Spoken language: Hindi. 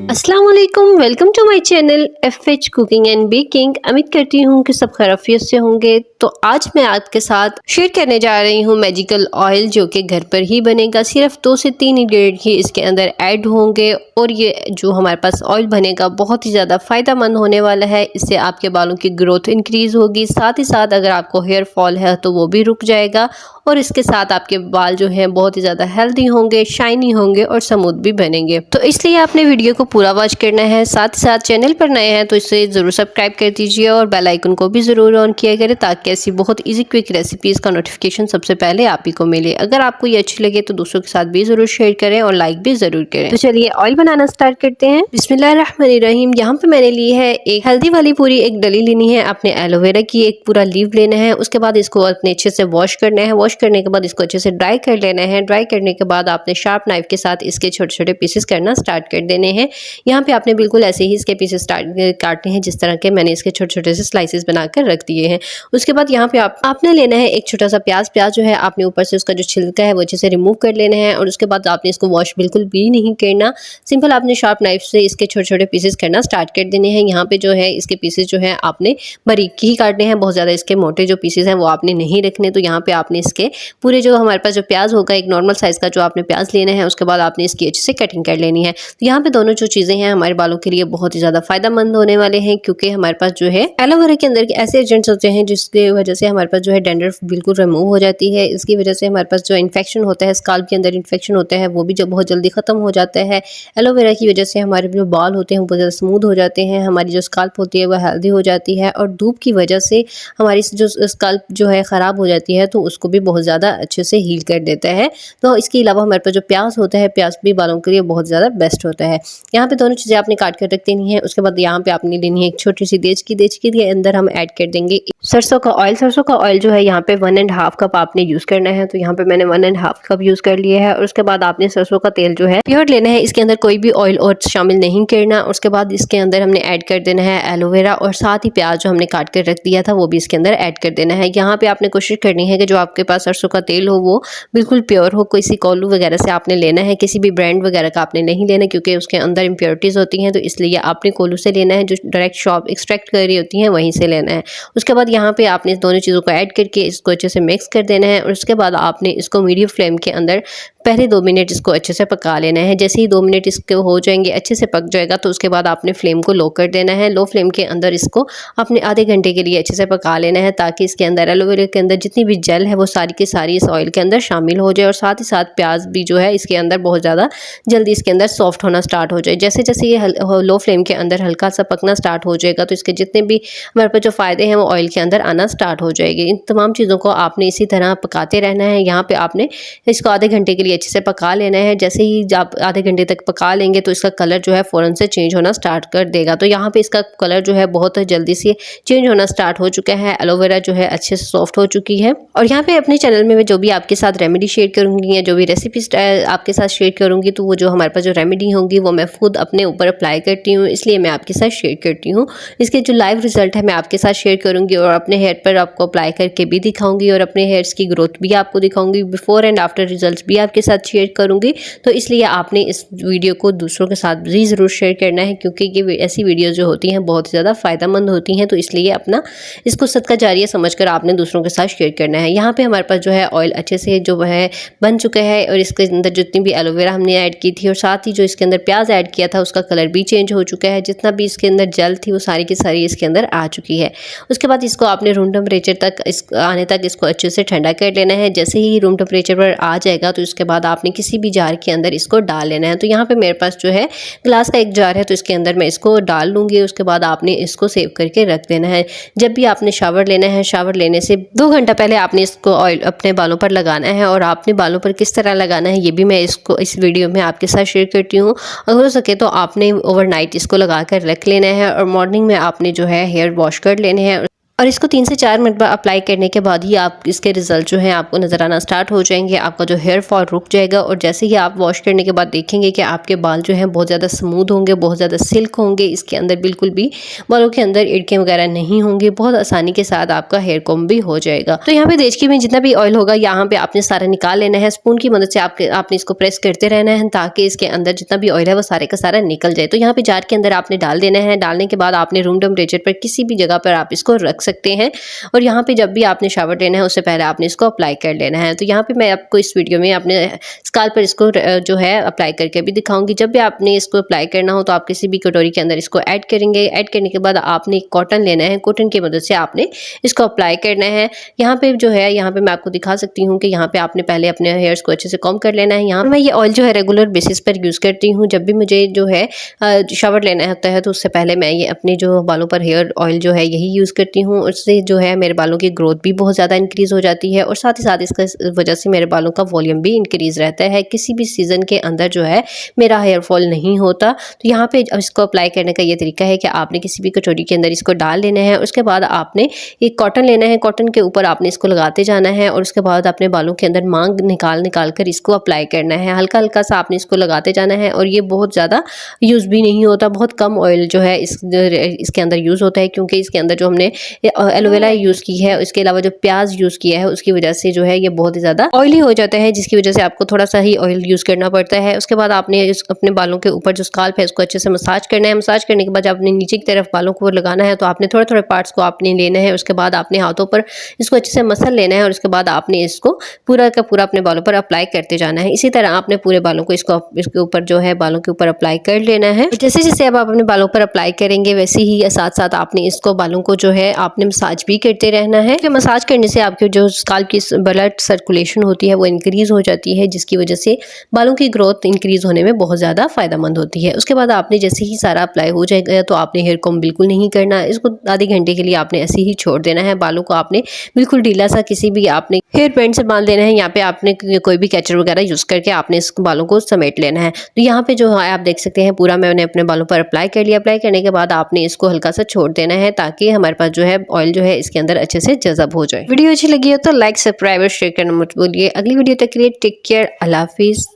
अस्सलाम वालेकुम, welcome to my channel FH cooking and baking. उम्मीद करती हूँ कि सब खैरियत से होंगे। तो आज मैं आपके साथ शेयर करने जा रही हूँ मैजिकल ऑयल, जो कि घर पर ही बनेगा। सिर्फ 2 से 3 इंग्रेडिएंट ही इसके अंदर ऐड होंगे और ये जो हमारे पास ऑयल बनेगा बहुत ही ज़्यादा फ़ायदेमंद होने वाला है। इससे आपके बालों की ग्रोथ इंक्रीज़ होगी, साथ ही साथ अगर आपको हेयर फॉल है तो वो भी रुक जाएगा और इसके साथ आपके बाल जो हैं बहुत ही ज़्यादा हेल्दी होंगे, शाइनी होंगे और स्मूथ भी बनेंगे। तो इसलिए आपने वीडियो को पूरा वॉच करना है। साथ ही साथ चैनल पर नए हैं तो इसे ज़रूर सब्सक्राइब कर दीजिए और बेल आइकन को भी ज़रूर ऑन किया करें, ताकि ऐसी बहुत ईजी क्विक रेसिपीज़ का नोटिफिकेशन सबसे पहले आप ही को मिले। अगर आपको ये अच्छी लगे तो दूसरों के साथ भी ज़रूर शेयर करें और लाइक भी ज़रूर करें। तो चलिए ऑयल बनाना स्टार्ट करते हैं। बिस्मिल्लाहिर्रहमानिर्रहीम। यहाँ पे मैंने ली है एक हल्दी वाली पूरी एक डली लेनी है, अपने एलोवेरा की एक पूरा लीव लेना है। उसके बाद इसको अपने अच्छे से वॉश करना है। वॉश करने के बाद इसको अच्छे से ड्राई कर लेना है। ड्राई करने के बाद आपने शार्प नाइफ के साथ इसके छोटे छोटे पीसेस करना स्टार्ट कर देने हैं। यहाँ पे आपने बिल्कुल ऐसे ही इसके पीसेस काटने हैं जिस तरह के मैंने इसके छोटे छोटे से स्लाइसेस बनाकर रख दिए हैं। उसके बाद यहाँ पे आपने लेना है एक छोटा सा प्याज। प्याज जो है आपने ऊपर से उसका जो छिलका है वो अच्छे से रिमूव कर लेना है और उसके बाद आपने इसको वॉश बिल्कुल भी नहीं करना। सिंपल आपने शार्प नाइफ से इसके छोटे छोटे पीसेस करना स्टार्ट कर देने हैं। यहाँ पे जो है इसके पीसेस जो है आपने बारीक ही काटने हैं, बहुत ज़्यादा इसके मोटे जो पीसेस हैं वो आपने नहीं रखने। तो यहाँ पे आपने इसके पूरे जो हमारे पास जो प्याज होगा, एक नॉर्मल साइज़ का जो आपने प्याज लेना है, उसके बाद आपने इसकी अच्छे से कटिंग कर लेनी है। तो यहाँ पे दोनों जो चीज़ें हैं हमारे बालों के लिए बहुत ही ज़्यादा फायदेमंद होने वाले हैं, क्योंकि हमारे पास जो है एलोवेरा के अंदर ऐसे एजेंट्स होते हैं जिसकी वजह से हमारे पास जो है डैंड्रफ बिल्कुल रिमूव हो जाती है। इसकी वजह से हमारे पास जो इन्फेक्शन होता है, स्काल्प के अंदर इन्फेक्शन होता है, वो भी जो बहुत जल्दी ख़त्म हो जाता है। एलोवेरा की वजह से हमारे जो बाल होते हैं वो बहुत ज़्यादा स्मूथ हो जाते हैं, हमारी जो स्काल्प होती है वो हेल्दी हो जाती है और धूप की वजह से हमारी जो स्काल्प जो है ख़राब हो जाती है तो उसको भी बहुत ज़्यादा अच्छे से हील कर देता है। तो इसके अलावा हमारे पास जो प्याज होता है, प्याज भी बालों के लिए बहुत ज़्यादा बेस्ट होता है। यहाँ पे दोनों चीज़ें आपने काट कर रख देनी है। उसके बाद यहाँ पे आपने लेनी है एक छोटी सी देज के अंदर हम ऐड कर देंगे सरसों का ऑयल। सरसों का ऑयल जो है यहाँ पे 1.5 कप आपने यूज़ करना है। तो यहाँ पे मैंने 1.5 कप यूज़ कर लिया है। और उसके बाद आपने सरसों का तेल जो है प्योर लेना है, इसके अंदर कोई भी ऑयल और शामिल नहीं करना। उसके बाद इसके अंदर हमने ऐड कर देना है एलोवेरा और साथ ही प्याज जो हमने काट कर रख दिया था वो भी इसके अंदर ऐड कर देना है। यहाँ पे आपने कोशिश करनी है कि जो आपके पास सरसों का तेल हो वो बिल्कुल प्योर हो, किसी कोल्लू वगैरह से आपने लेना है, किसी भी ब्रांड वगैरह का आपने नहीं लेना, क्योंकि उसके अंदर इम्प्योरिटीज़ होती हैं। तो इसलिए आपने कोल्लू से लेना है, जो डायरेक्ट शॉप एक्सट्रैक्ट कर रही होती हैं वहीं से लेना है। उसके बाद यहाँ पे आपने इस दोनों चीज़ों को ऐड करके इसको अच्छे से मिक्स कर देना है और उसके बाद आपने इसको मीडियम फ्लेम के अंदर पहले 2 मिनट इसको अच्छे से पका लेना है। जैसे ही 2 मिनट इसके हो जाएंगे, अच्छे से पक जाएगा, तो उसके बाद आपने फ्लेम को लो कर देना है। लो फ्लेम के अंदर इसको अपने आधे घंटे के लिए अच्छे से पका लेना है, ताकि इसके अंदर एलोवेरा के अंदर जितनी भी जेल है वो सारी की सारी इस ऑयल के अंदर शामिल हो जाए और साथ ही साथ प्याज भी जो है इसके अंदर बहुत ज़्यादा जल्दी इसके अंदर सॉफ्ट होना स्टार्ट हो जाए। जैसे जैसे ये लो फ्लेम के अंदर हल्का सा पकना स्टार्ट हो जाएगा तो इसके जितने भी हमारे पास जो फ़ायदे हैं वो ऑयल के अंदर आना स्टार्ट हो जाएंगे। इन तमाम चीज़ों को आपने इसी तरह पकाते रहना है। यहाँ पे आपने इसको आधे घंटे के लिए अच्छे से पका लेना है। जैसे ही आप आधे घंटे तक पका लेंगे तो इसका कलर जो है फ़ौरन से चेंज होना स्टार्ट कर देगा। तो यहाँ पे इसका कलर जो है बहुत जल्दी से चेंज होना स्टार्ट हो चुका है। एलोवेरा जो है अच्छे से सॉफ्ट हो चुकी है। और यहाँ पे अपने चैनल में मैं जो भी आपके साथ रेमेडी शेयर करूँगी या जो भी रेसिपी आपके साथ शेयर करूँगी, तो वो जो हमारे पास जो रेमेडी होंगी वो मैं खुद अपने ऊपर अप्लाई करती हूँ, इसलिए मैं आपके साथ शेयर करती हूँ। इसके जो लाइव रिजल्ट है मैं आपके साथ शेयर करूँगी और अपने हेयर पर आपको अप्लाई करके भी दिखाऊंगी और अपने हेयर्स की ग्रोथ भी आपको दिखाऊंगी, बिफोर एंड आफ्टर रिजल्ट्स भी आपके साथ शेयर करूँगी। तो इसलिए आपने इस वीडियो को दूसरों के साथ भी ज़रूर शेयर करना है, क्योंकि ये ऐसी वीडियोज़ जो होती हैं बहुत ज़्यादा फ़ायदेमंद होती हैं। तो इसलिए अपना इसको सदका जारिया समझकर आपने दूसरों के साथ शेयर करना है। यहाँ पे हमारे पास जो है ऑयल अच्छे से जो है बन चुका है और इसके अंदर जितनी भी एलोवेरा हमने ऐड की थी और साथ ही जो इसके अंदर प्याज ऐड किया था उसका कलर भी चेंज हो चुका है। जितना भी इसके अंदर जेल थी वो सारी की सारी इसके अंदर आ चुकी है। उसके बाद इसको आपने रूम टेम्परेचर तक आने तक इसको अच्छे से ठंडा कर लेना है। जैसे ही रूम टेम्परेचर पर आ जाएगा तो इसके बाद आपने किसी भी जार के अंदर इसको डाल लेना है। तो यहाँ पे मेरे पास जो है ग्लास का एक जार है, तो इसके अंदर मैं इसको डाल लूँगी। उसके बाद आपने इसको सेव करके रख देना है। जब भी आपने शावर लेना है, शावर लेने से 2 घंटा पहले आपने इसको ऑयल अपने बालों पर लगाना है और आपने बालों पर किस तरह लगाना है ये भी मैं इसको इस वीडियो में आपके साथ शेयर करती हूँ। अगर हो सके तो आपने ओवरनाइट इसको लगा कर रख लेना है और मॉर्निंग में आपने जो है हेयर वॉश कर लेने हैं। और इसको 3 से 4 मिनट बाद अप्लाई करने के बाद ही आप इसके रिजल्ट जो हैं आपको नज़र आना स्टार्ट हो जाएंगे। आपका जो हेयर फॉल रुक जाएगा और जैसे ही आप वॉश करने के बाद देखेंगे कि आपके बाल जो हैं बहुत ज़्यादा स्मूथ होंगे, बहुत ज़्यादा सिल्क होंगे। इसके अंदर बिल्कुल भी बालों के अंदर इड़कें वगैरह नहीं होंगी। बहुत आसानी के साथ आपका हेयर कॉम्ब भी हो जाएगा। तो यहाँ पे देचकी में जितना भी ऑयल होगा यहाँ पे आपने सारा निकाल लेना है। स्पून की मदद से आपने इसको प्रेस करते रहना है ताकि इसके अंदर जितना भी ऑयल है वो सारे का सारा निकल जाए। तो यहाँ पे जार के अंदर आपने डाल देना है। डालने के बाद आपने रूम टेम्परेचर पर किसी भी जगह पर आप इसको रख सकते हैं। और यहाँ पे जब भी आपने शावर लेना है उससे पहले आपने इसको अप्लाई कर लेना है। तो यहाँ पे मैं आपको इस वीडियो में अपने स्काल्प पर इसको जो है अप्लाई करके भी दिखाऊंगी। जब भी आपने इसको अप्लाई करना हो तो आप किसी भी कटोरी के अंदर इसको ऐड करेंगे। ऐड करने के बाद आपने कॉटन लेना है। कॉटन की मदद से आपने इसको अप्लाई करना है। यहाँ पे जो है यहाँ पे मैं आपको दिखा सकती हूँ कि यहाँ पे आपने पहले अपने हेयर्स को अच्छे से कॉम्ब कर लेना है। यहाँ मैं ये ऑयल जो है रेगुलर बेसिस पर यूज़ करती हूँ। जब भी मुझे जो है शावर लेना होता है तो उससे पहले मैं ये अपने जो बालों पर हेयर ऑयल जो है यही यूज़ करती हूँ। उससे जो है मेरे बालों की ग्रोथ भी बहुत ज़्यादा इंक्रीज़ हो जाती है और साथ ही साथ इसका वजह से मेरे बालों का वॉल्यूम भी इंक्रीज़ रहता है। किसी भी सीज़न के अंदर जो है मेरा हेयर फॉल नहीं होता। तो यहाँ पे इसको अप्लाई करने का ये तरीका है कि आपने किसी भी कटोरी के अंदर इसको डाल लेना है। उसके बाद आपने एक कॉटन लेना है। कॉटन के ऊपर आपने इसको लगाते जाना है और उसके बाद अपने बालों के अंदर मांग निकाल कर इसको अप्लाई करना है। हल्का हल्का सा आपने इसको लगाते जाना है और ये बहुत ज़्यादा यूज़ भी नहीं होता। बहुत कम ऑयल जो है इसके अंदर यूज़ होता है क्योंकि इसके अंदर जो हमने एलोवेरा यूज़ की है, इसके अलावा जो प्याज यूज़ किया है उसकी वजह से जो है ये बहुत ही ज़्यादा ऑयली हो जाता है, जिसकी वजह से आपको थोड़ा सा ही ऑयल यूज़ करना पड़ता है। उसके बाद आपने अपने बालों के ऊपर जो स्काल्प है उसको अच्छे से मसाज करना है। मसाज करने के बाद जब आपने नीचे की तरफ बालों को लगाना है तो आपने थोड़े थोड़े पार्ट्स को आपने लेना है। उसके बाद आपने हाथों पर इसको अच्छे से मसल लेना है और उसके बाद आपने इसको पूरा का पूरा अपने बालों पर अप्लाई करते जाना है। इसी तरह आपने पूरे बालों को इसके ऊपर जो है बालों के ऊपर अप्लाई कर लेना है। जैसे जैसे अब आप अपने बालों पर अप्लाई करेंगे वैसे ही साथ साथ आपने इसको बालों को जो है आपने मसाज भी करते रहना है। फिर मसाज करने से आपके जो स्काल्प की ब्लड सर्कुलेशन होती है वो इंक्रीज हो जाती है, जिसकी वजह से बालों की ग्रोथ इंक्रीज होने में बहुत ज़्यादा फायदेमंद होती है। उसके बाद आपने जैसे ही सारा अप्लाई हो जाएगा तो आपने हेयर कॉम्ब बिल्कुल नहीं करना। इसको आधे घंटे के लिए आपने ऐसे ही छोड़ देना है। बालों को आपने बिल्कुल ढीला सा किसी भी आपने हेयर बैंड से बांध लेना है। यहाँ पे आपने कोई भी कैचर वगैरह यूज़ करके आपने इस बालों को समेट लेना है। तो यहाँ पे जो है आप देख सकते हैं पूरा मैंने अपने बालों पर अप्लाई कर लिया। अप्लाई करने के बाद आपने इसको हल्का सा छोड़ देना है ताकि हमारे पास जो है ऑयल जो है इसके अंदर अच्छे से जज़ब हो जाए। वीडियो अच्छी लगी हो तो लाइक, सब्सक्राइब और शेयर करना मत भूलिए। अगली वीडियो तक के लिए टेक केयर, अल्लाह हाफिज़।